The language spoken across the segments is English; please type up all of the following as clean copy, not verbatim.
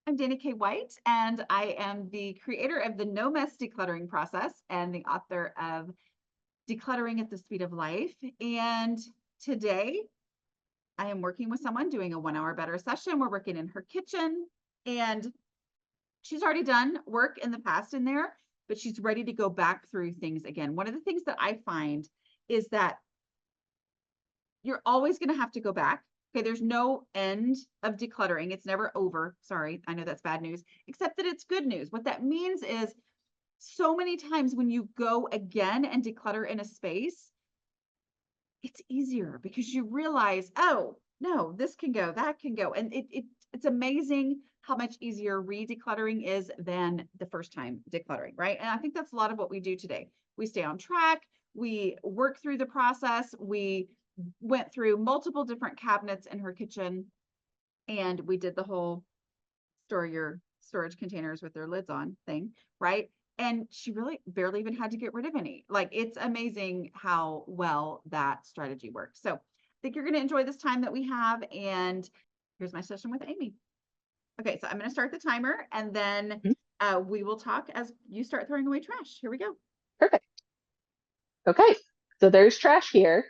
I'm Dana K. White, and I am the creator of the No Mess Decluttering Process and the author of Decluttering at the Speed of Life. And today I am working with someone doing a 1 hour better session. We're working in her kitchen, and she's already done work in the past in there, but she's ready to go back through things again. One of the things that I find is that you're always going to have to go back. Okay, there's no end of decluttering. It's never over. Sorry, I know that's bad news, except that it's good news. What that means is so many times when you go again and declutter in a space, it's easier because you realize, oh, no, this can go, that can go. And it's amazing how much easier re-decluttering is than the first time decluttering, right? And I think that's a lot of what we do today. We stay on track, we work through the process, we went through multiple different cabinets in her kitchen, and we did the whole store your storage containers with their lids on thing, right? And she really barely even had to get rid of any. Like, it's amazing how well that strategy works. So I think you're going to enjoy this time that we have. And here's my session with Amy. Okay, so I'm going to start the timer, and then we will talk as you start throwing away trash. Here we go. Perfect. Okay, so there's trash here.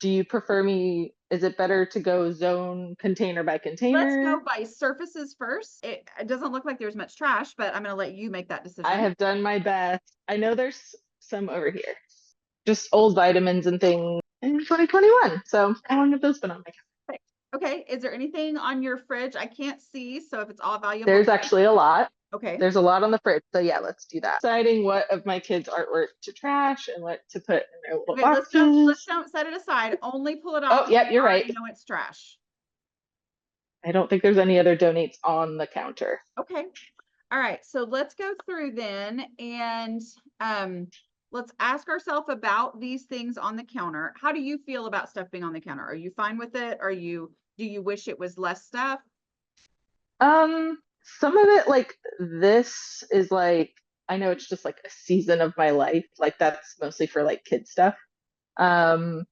Do you prefer is it better to go zone container by container? Let's go by surfaces first. It doesn't look like there's much trash, but I'm going to let you make that decision. I have done my best. I know there's some over here. Just old vitamins and things in 2021. So how long have those been on my counter? Okay, is there anything on your fridge? I can't see, so if it's all valuable. There's actually a lot. Okay. There's a lot on the fridge. So yeah, let's do that. Deciding what of my kids' artwork to trash and what to put in their little boxes. Let's don't set it aside. Only pull it off. Oh, yep, you're right. I know it's trash. I don't think there's any other donates on the counter. Okay. All right. So let's go through then, and let's ask ourselves about these things on the counter. How do you feel about stuff being on the counter? Are you fine with it? Do you wish it was less stuff? Some of it, like this is like, I know it's just like a season of my life. Like that's mostly for like kid stuff. I'm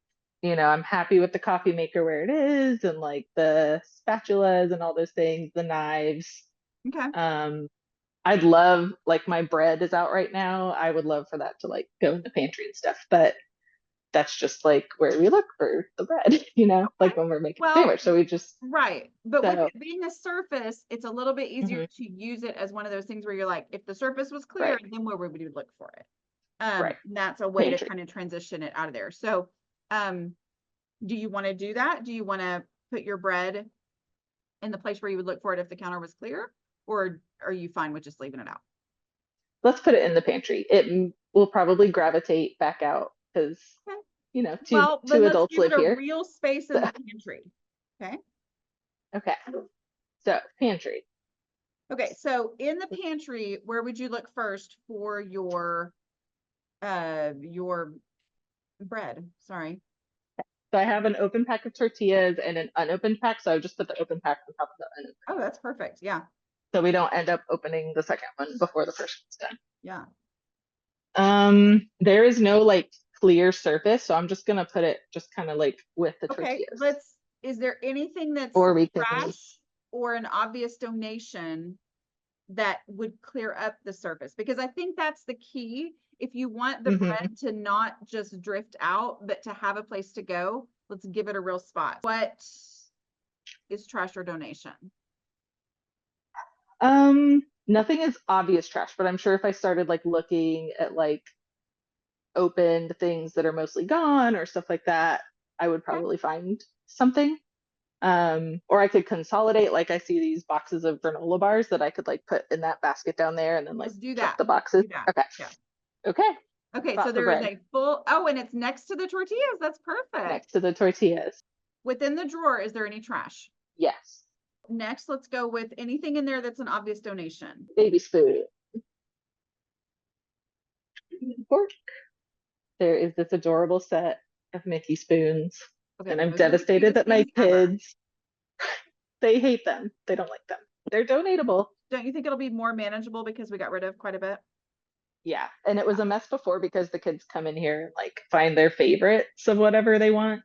happy with the coffee maker where it is, and like the spatulas and all those things, the knives. Okay. I'd love, like, my bread is out right now. I would love for that to like go in the pantry and stuff, but that's just like where we look for the bread, okay. like when we're making a sandwich. So we just right. But with it being a surface, it's a little bit easier to use it as one of those things where you're like, if the surface was clear, then where would we look for it? And that's a way to kind of transition it out of there. So do you want to do that? Do you want to put your bread in the place where you would look for it if the counter was clear, or are you fine with just leaving it out? Let's put it in the pantry. It will probably gravitate back out because two adults live here. Real space in the pantry. Okay. Okay. So pantry. Okay, so in the pantry, where would you look first for your bread? Sorry. So I have an open pack of tortillas and an unopened pack. So I just put the open pack on top of the unopened. Oh, that's perfect. Yeah. So we don't end up opening the second one before the first one's done. Yeah. There is no like clear surface, so I'm just gonna put it just kind of like with the tortillas. Is there anything that's trash or an obvious donation that would clear up the surface? Because I think that's the key. If you want the bread to not just drift out, but to have a place to go, let's give it a real spot. What is trash or donation? Nothing is obvious trash, but I'm sure if I started like looking at like opened things that are mostly gone or stuff like that, I would probably find something. Or I could consolidate, like I see these boxes of granola bars that I could like put in that basket down there and then like do that. The boxes. Okay. Yeah. Okay. Okay, so there is a full, and it's next to the tortillas. That's perfect. Next to the tortillas. Within the drawer, is there any trash? Yes. Next, let's go with anything in there that's an obvious donation. Baby spoon. Fork. There is this adorable set of Mickey spoons. Okay, and I'm devastated that my kids, they hate them. They don't like them. They're donatable. Don't you think it'll be more manageable because we got rid of quite a bit? Yeah, and it was a mess before because the kids come in here and like find their favorites of whatever they want.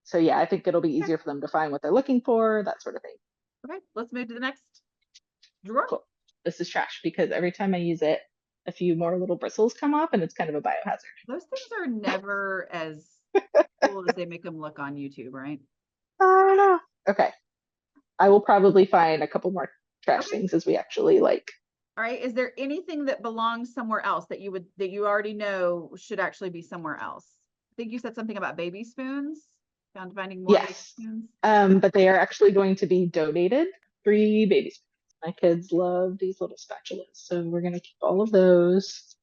So yeah, I think it'll be easier for them to find what they're looking for, that sort of thing. Okay, let's move to the next drawer. Cool. This is trash because every time I use it, a few more little bristles come off and it's kind of a biohazard. Those things are never as cool as they make them look on YouTube, right? I don't know. Okay. I will probably find a couple more trash Okay. things as we actually like. All right. Is there anything that belongs somewhere else that you already know should actually be somewhere else? I think you said something about baby spoons. Found finding more baby Yes. spoons. But they are actually going to be donated. 3 baby spoons. My kids love these little spatulas, so we're gonna keep all of those.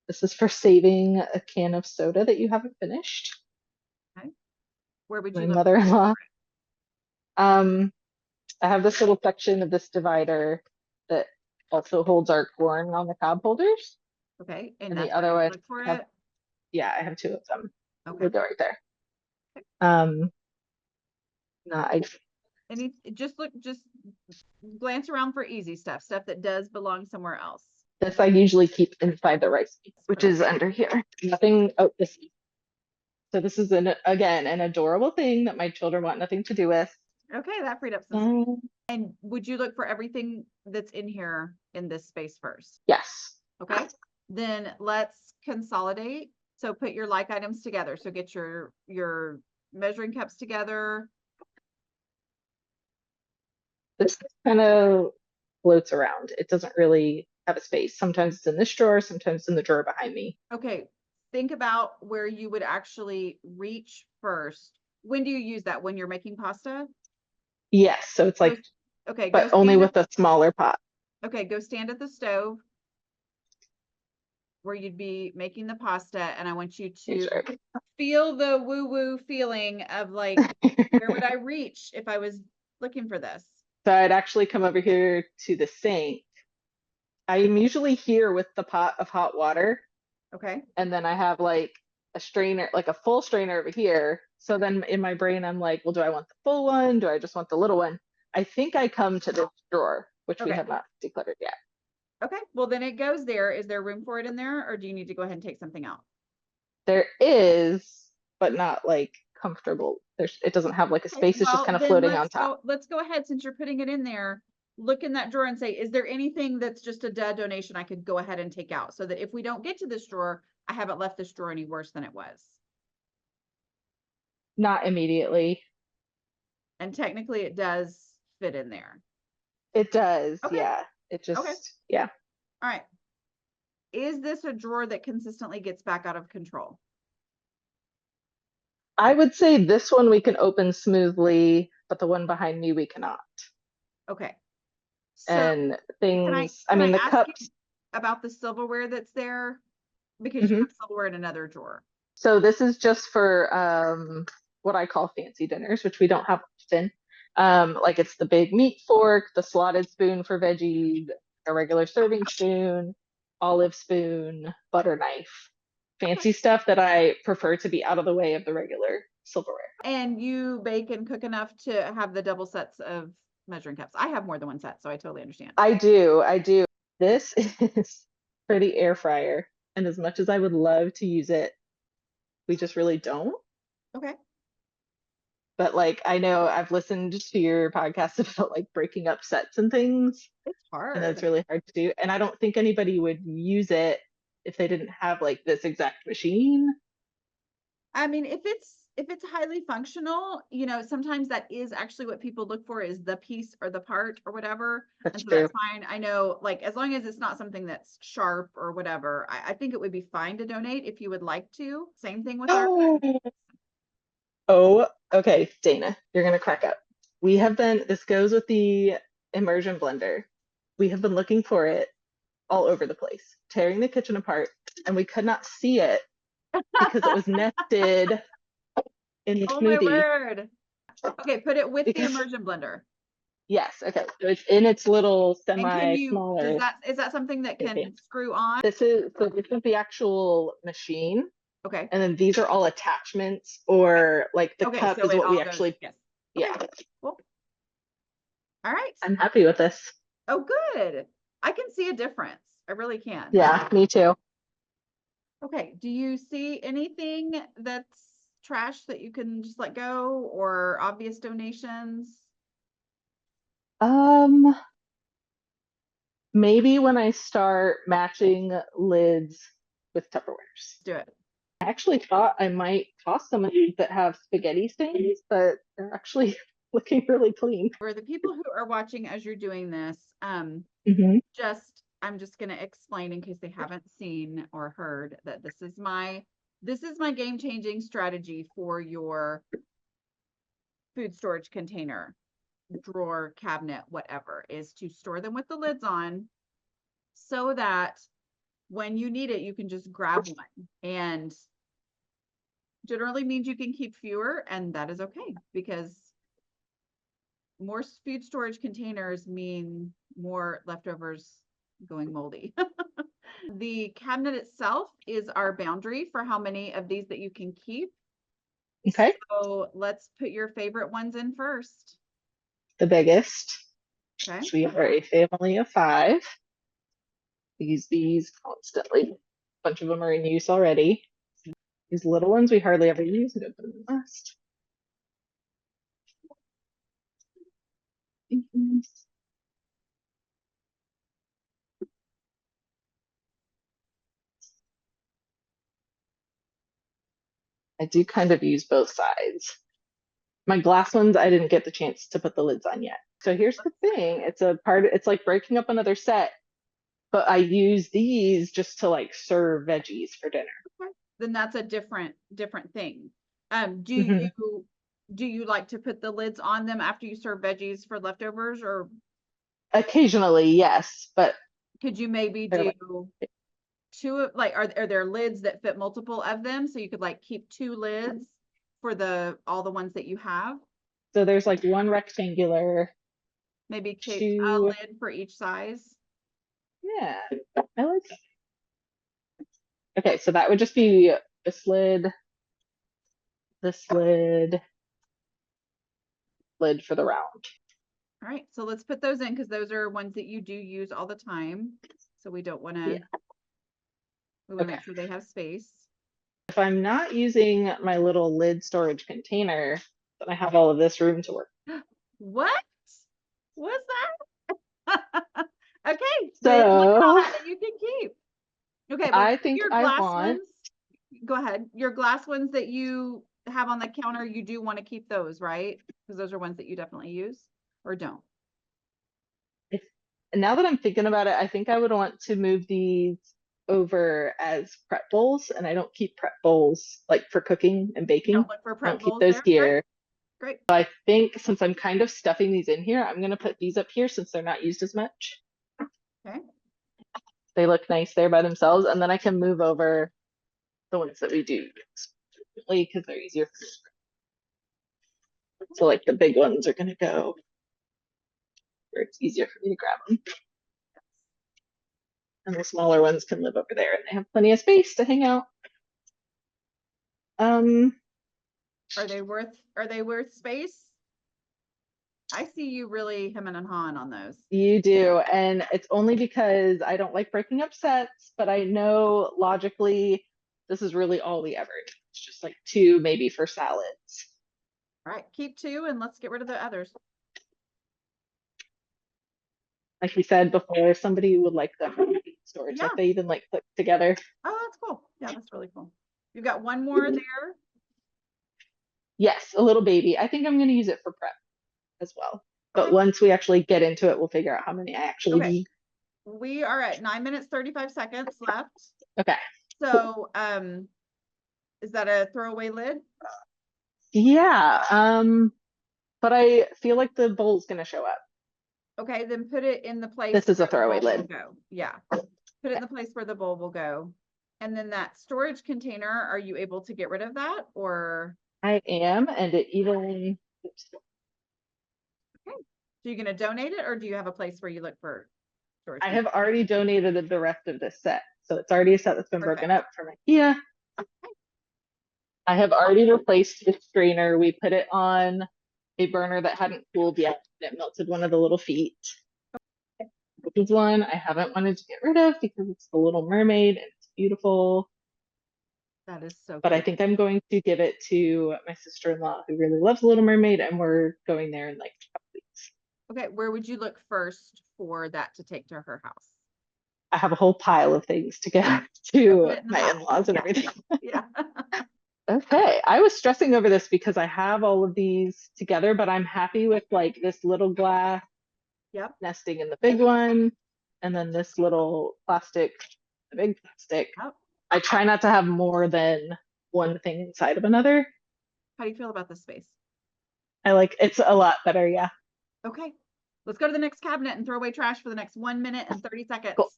This is for saving a can of soda that you haven't finished. Okay. Where would My you look? mother-in-law. Um, I have this little section of this divider that also holds our corn on the cob holders. Okay. And And the that's where other you one, look for I have, it. yeah, I have 2 of them. Okay. We'll go right there. Okay. No, I Any just glance around for easy stuff that does belong somewhere else. this I usually keep inside the rice, which Perfect. is under here. Nothing. Oh, this. So this is again an adorable thing that my children want nothing to do with. Okay, that freed up some space. Um, And would you look for everything that's in here in this space first? yes. Okay, then let's consolidate. So put your like items together. So get your measuring cups together. This kind of floats around. It doesn't really have a space. Sometimes it's in this drawer, sometimes it's in the drawer behind me. Okay, think about where you would actually reach first. When do you use that? When you're making pasta? Yes, so it's like, Okay, go but only stand at with a smaller pot. okay, go stand at the stove where you'd be making the pasta, and I want you to Sure. feel the woo-woo feeling of like, where would I reach if I was looking for this? So I'd actually come over here to the sink. I'm usually here with the pot of hot water, Okay. and then I have like a strainer, like a full strainer over here. So then in my brain, I'm like, well, do I want the full one? Do I just want the little one? I think I come to this drawer, which we Okay. have not decluttered yet. Okay. Well, then it goes there. Is there room for it in there, or do you need to go ahead and take something out? There is, but not like comfortable. It doesn't have like a Okay. space. It's just Well, kind of then floating on top. let's go ahead since you're putting it in there. Look in that drawer and say, is there anything that's just a dead donation I could go ahead and take out so that if we don't get to this drawer, I haven't left this drawer any worse than it was. Not immediately. And technically it does fit in there. It does, Okay. yeah. It Okay. just, yeah. All right. Is this a drawer that consistently gets back out of control? I would say this one we can open smoothly, but the one behind me we cannot. Okay. So And can I things, I can I mean, the ask you cups. about the silverware that's there? Because you Mhm. have silverware in another drawer. So this is just for what I call fancy dinners, which we don't have often. Like it's the big meat fork, the slotted spoon for veggies, a regular serving spoon, olive spoon, butter knife, Okay. fancy stuff that I prefer to be out of the way of the regular silverware. And you bake and cook enough to have the double sets of measuring cups. I have more than one set, so I totally understand. I do, I do. This is for the air fryer, and as much as I would love to use it, we just really don't. Okay. But like I know I've listened to your podcast about like breaking up sets and things, It's and that's hard. really hard to do. And I don't think anybody would use it if they didn't have like this exact machine. I mean, if it's highly functional, sometimes that is actually what people look for is the piece or the part or whatever. That's And so true. that's fine. I know, like, as long as it's not something that's sharp or whatever, I think it would be fine to donate if you would like to. Same thing with our Oh, okay, Dana, you're gonna crack up. We have been, this goes with the immersion blender. We have been looking for it all over the place, tearing the kitchen apart, and we could not see it because it was nested in the Oh my smoothie. word. Okay, put it with the Because immersion blender. yes, okay, so it's in its little And can semi you, smaller. is that something that Okay. can screw on? This is the actual machine, Okay. and then these are all attachments, or like the Okay, cup so is it what we all goes, actually, yes. yeah. Okay, cool. All right. I'm happy with this. Oh, good. I can see a difference. I really can. Yeah, me too. Okay, do you see anything that's trash that you can just let go, or obvious donations? Maybe when I start matching lids with Tupperwares. Let's do it. I actually thought I might toss some of these that have spaghetti stains, but they're actually looking really clean. For the people who are watching as you're doing this, Mhm. I'm just going to explain in case they haven't seen or heard that this is my game-changing strategy for your food storage container, drawer, cabinet, whatever, is to store them with the lids on so that when you need it, you can just grab one. And generally means you can keep fewer, and that is okay, because more food storage containers mean more leftovers going moldy. The cabinet itself is our boundary for how many of these that you can keep. Okay. So let's put your favorite ones in first. The biggest. Okay. We are a family of 5. We use these constantly. A bunch of them are in use already. These little ones we hardly ever use. I'm gonna put them in last. I do kind of use both sides. My glass ones, I didn't get the chance to put the lids on yet. So here's the thing. It's like breaking up another set, but I use these just to like serve veggies for dinner. Okay. Then that's a different thing. Mhm. Do you like to put the lids on them after you serve veggies for leftovers, or Occasionally, yes, but could you maybe they're do like, two, like, are there lids that fit multiple of them? So you could like keep 2 lids for all the ones that you have? so there's like one rectangular, Maybe keep a 2. lid for each size? Yeah, I like that. Okay, so that would just be this lid, this lid, lid for the round. All right, so let's put those in, because those are ones that you do use all the time. So we don't want to, Yeah. we want to Okay. make sure they have space. If I'm not using my little lid storage container, then I have all of this room to work. What? What's that? Okay, so look at all So that you can keep. Okay, well, I think your I glass want, ones, go ahead. Your glass ones that you have on the counter, you do want to keep those, right? Because those are ones that you definitely use, or don't. if, now that I'm thinking about it, I think I would want to move these over as prep bowls, and I don't keep prep bowls like for cooking and You don't baking. look for I prep don't keep bowls those there? Great, here. great. I think since I'm kind of stuffing these in here, I'm gonna put these up here since they're not used as much. Okay. They look nice there by themselves, and then I can move over the ones that we do because they're easier. So like the big ones are gonna go where it's easier for me to grab them. And the smaller ones can live over there and they have plenty of space to hang out. Um, Are they worth space? I see you really hemming and hawing on those. you do, and it's only because I don't like breaking up sets, but I know logically this is really all we ever do. It's just like 2 maybe for salads. All right, keep 2 and let's get rid of the others. Like we said before, somebody would like them in storage, Yeah. like they even like click together. Oh, that's cool. Yeah, that's really cool. You've got one more there. Yes, a little baby. I think I'm going to use it for prep as well. But Okay. once we actually get into it, we'll figure out how many I actually Okay. need. We are at 9 minutes, 35 seconds left. Okay. So, is that a throwaway lid? Yeah. But I feel like the bowl's going to show up. Okay, then put it in the place This is a where the throwaway bowl will lid. go. Yeah. Put it in the place where the bowl will go. And then that storage container, are you able to get rid of that, or? I am, and it even, oops. Okay. So you're going to donate it, or do you have a place where you look for storage? I have already donated the rest of this set. So it's already a set that's been broken Perfect. up from IKEA. I have already replaced the strainer. We put it on a burner that hadn't cooled yet. It melted one of the little feet. This is one I haven't wanted to get rid of because it's the Little Mermaid and it's beautiful. That is so But I cool. think I'm going to give it to my sister-in-law who really loves Little Mermaid, and we're going there in like a couple weeks. Okay, where would you look first for that to take to her house? I have a whole pile of things to get Go put to it in the my box. in-laws and Yeah, everything. yeah. Okay, I was stressing over this because I have all of these together, but I'm happy with like this little glass Yep. nesting in the big one, and then this little plastic, the big plastic. Yep. I try not to have more than one thing inside of another. How do you feel about this space? I like it's a lot better, yeah. Okay, let's go to the next cabinet and throw away trash for the next 1 minute and 30 seconds. Cool.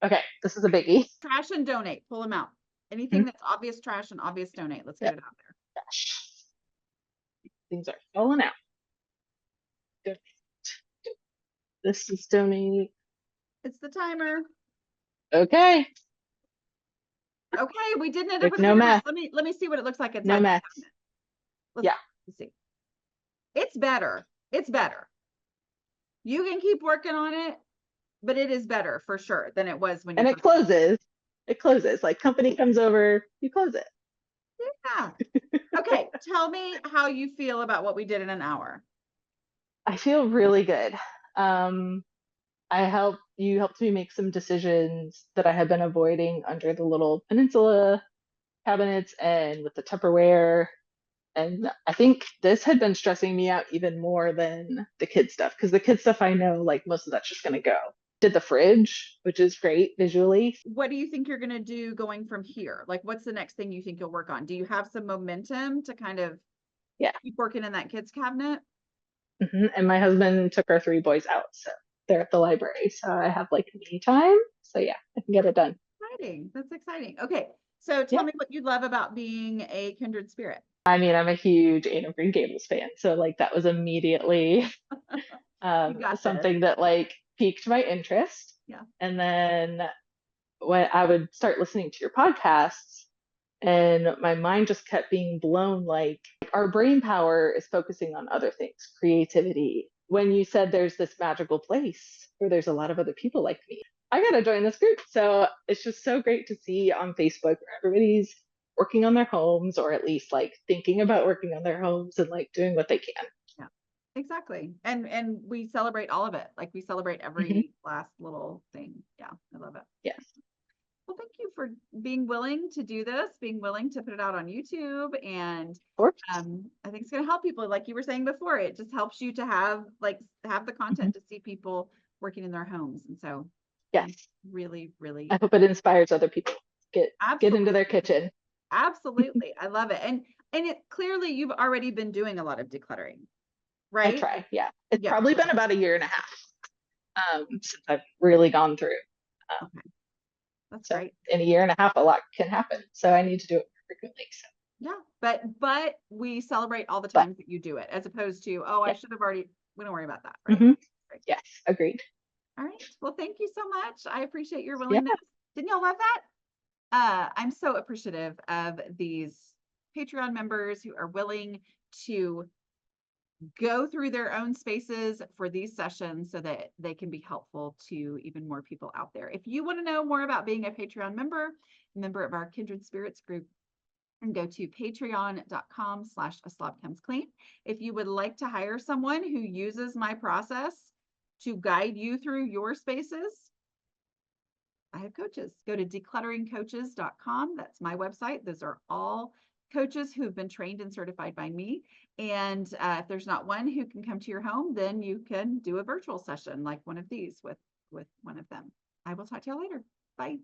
Okay, this is a biggie. Trash and donate, pull them out. Anything Mhm. that's obvious trash and obvious donate. Let's Yep. get it out there. Gosh. Things are falling out. Good. This is donate. It's the timer. Okay. Okay, we didn't end up There's with a no bigger mess. mess. Let me see what it looks like No inside that mess. cabinet. Let's Yeah. see. It's better. It's better. You can keep working on it, but it is better for sure than it was when you And it first. closes. It closes. Like company comes over, you close it. Yeah. Okay, tell me how you feel about what we did in an hour. I feel really good. Um, you helped me make some decisions that I had been avoiding under the little peninsula cabinets and with the Tupperware. And I think this had been stressing me out even more than the kid stuff because the kid stuff I know like most of that's just gonna go. Did the fridge, which is great visually. What do you think you're going to do going from here? Like, what's the next thing you think you'll work on? Do you have some momentum to kind of Yeah. keep working in that kids cabinet? And my husband took our three boys out, so they're at the library. So I have like me time. So yeah, I can get it done. Exciting. That's exciting. Okay. So tell Yeah. me what you love about being a kindred spirit. I mean, I'm a huge Anne of Green Gables fan, so like that was immediately You got this. something that like piqued my interest. Yeah. And then when I would start listening to your podcasts, and my mind just kept being blown like our brain power is focusing on other things, creativity. When you said there's this magical place where there's a lot of other people like me, I got to join this group. So it's just so great to see on Facebook where everybody's working on their homes or at least like thinking about working on their homes and like doing what they can. Yeah. Exactly. And we celebrate all of it. Like we celebrate Mm-hmm. every last little thing. Yeah. I love it. Yes. Well, thank you for being willing to do this, being willing to put it out on YouTube. And Of course. I think it's going to help people. Like you were saying before, it just helps you to have the content to see people working in their homes. And so Yes. I'm really, really I hope it inspires other people. Get absolutely into their kitchen. Absolutely. I love it. And it clearly you've already been doing a lot of decluttering, I right? try. Yeah. It's Yeah. probably been about a year and a half since I've really gone through. Okay. That's So great. in a year and a half, a lot can happen. So I need to do it frequently. So. Yeah. But we celebrate all the But times that you do it as opposed to, oh, I yeah. should have already, we don't worry about that, right? Right. Yes, agreed. All right. Well, thank you so much. I appreciate your Yeah. willingness. Didn't y'all love that? I'm so appreciative of these Patreon members who are willing to go through their own spaces for these sessions so that they can be helpful to even more people out there. If you want to know more about being a Patreon member of our Kindred Spirits group, and go to patreon.com/aslobcomesclean. If you would like to hire someone who uses my process to guide you through your spaces, I have coaches. Go to declutteringcoaches.com. That's my website. Those are all coaches who have been trained and certified by me. And if there's not one who can come to your home, then you can do a virtual session like one of these with one of them. I will talk to you later. Bye.